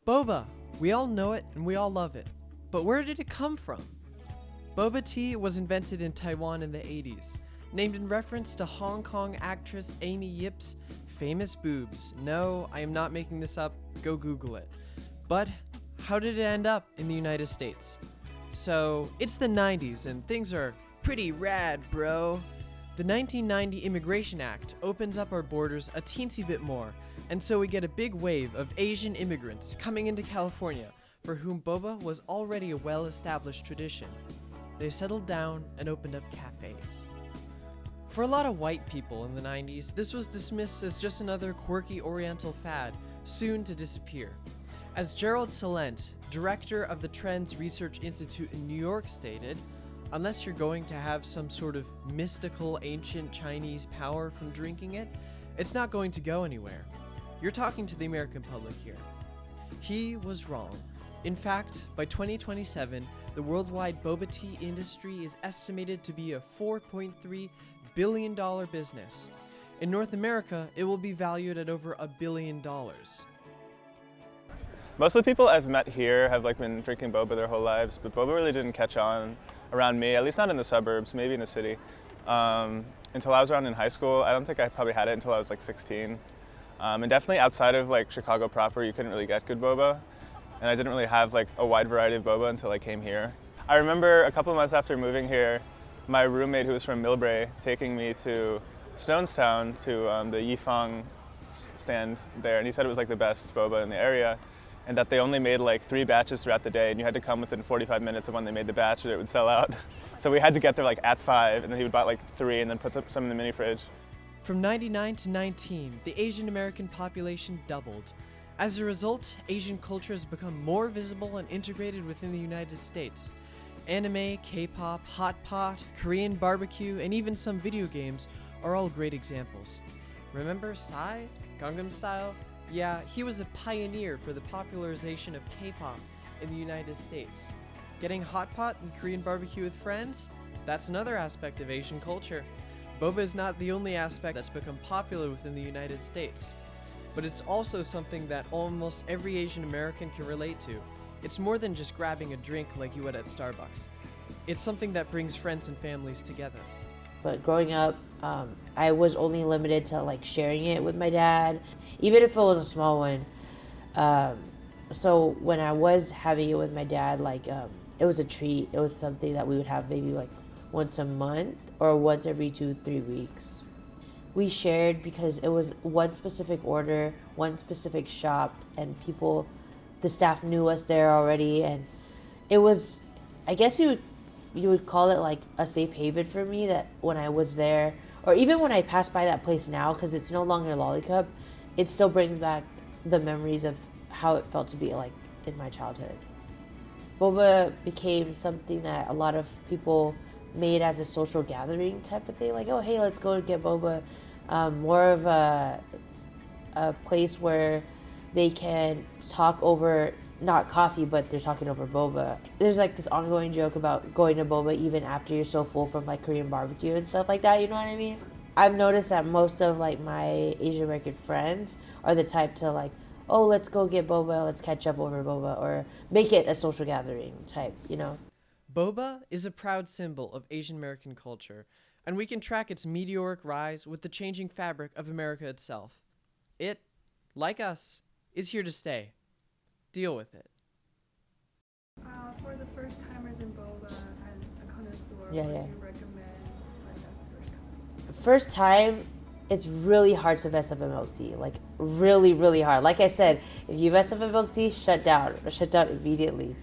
Boba! We all know it and we all love it. But where did it come from? Boba tea was invented in Taiwan in the 80s, named in reference to Hong Kong actress Amy Yip's famous boobs. No, I am not making this up, go Google it. But how did it end up in the United States? So, it's the 90s and things are pretty rad, bro. The 1990 Immigration Act opens up our borders a teensy bit more, and so we get a big wave of Asian immigrants coming into California, for whom boba was already a well-established tradition. They settled down and opened up cafes. For a lot of white people in the 90s, this was dismissed as just another quirky oriental fad, soon to disappear. As Gerald Salent, director of the Trends Research Institute in New York stated, unless you're going to have some sort of mystical ancient Chinese power from drinking it, it's not going to go anywhere. You're talking to the American public here. He was wrong. In fact, by 2027, the worldwide boba tea industry is estimated to be a $4.3 billion business. In North America, it will be valued at over $1 billion. Most of the people I've met here have been drinking boba their whole lives, but boba really didn't catch on around me, at least not in the suburbs, maybe in the city. Until I was around in high school. I don't think I probably had it until I was 16. And definitely outside of Chicago proper, you couldn't really get good boba. And I didn't really have a wide variety of boba until I came here. I remember a couple of months after moving here, my roommate who was from Millbrae taking me to Stonestown to the Yifang stand there, and he said it was the best boba in the area, and that they only made 3 batches throughout the day, and you had to come within 45 minutes of when they made the batch, or it would sell out. So we had to get there at 5, and then he would buy 3 and then put some in the mini fridge. From 99 to 19, the Asian American population doubled. As a result, Asian culture has become more visible and integrated within the United States. Anime, K-pop, hot pot, Korean barbecue, and even some video games are all great examples. Remember Psy? Gangnam Style? Yeah, he was a pioneer for the popularization of K-pop in the United States. Getting hot pot and Korean barbecue with friends? That's another aspect of Asian culture. Boba is not the only aspect that's become popular within the United States, but it's also something that almost every Asian American can relate to. It's more than just grabbing a drink like you would at Starbucks. It's something that brings friends and families together. But growing up, I was only limited to sharing it with my dad, even if it was a small one. So when I was having it with my dad, it was a treat. It was something that we would have maybe once a month or once every 2-3 weeks. We shared because it was one specific order, one specific shop, and the staff knew us there already, and it was, I guess you would call it a safe haven for me, that when I was there, or even when I pass by that place now, because it's no longer Lollicup, it still brings back the memories of how it felt to be in my childhood. Boba became something that a lot of people made as a social gathering type of thing, oh hey, let's go get boba. More of a place where they can talk over, not coffee, but they're talking over boba. There's this ongoing joke about going to boba even after you're so full from Korean barbecue and stuff like that, you know what I mean? I've noticed that most of my Asian American friends are the type to oh, let's go get boba, let's catch up over boba, or make it a social gathering type, Boba is a proud symbol of Asian American culture, and we can track its meteoric rise with the changing fabric of America itself. It, like us, is here to stay. Deal with it. For the first timers in boba, as a connoisseur, Yeah, what yeah. do you recommend as a first time? First time, it's really hard to mess up a milk tea. Really, really hard. Like I said, if you mess up a milk tea, shut down immediately.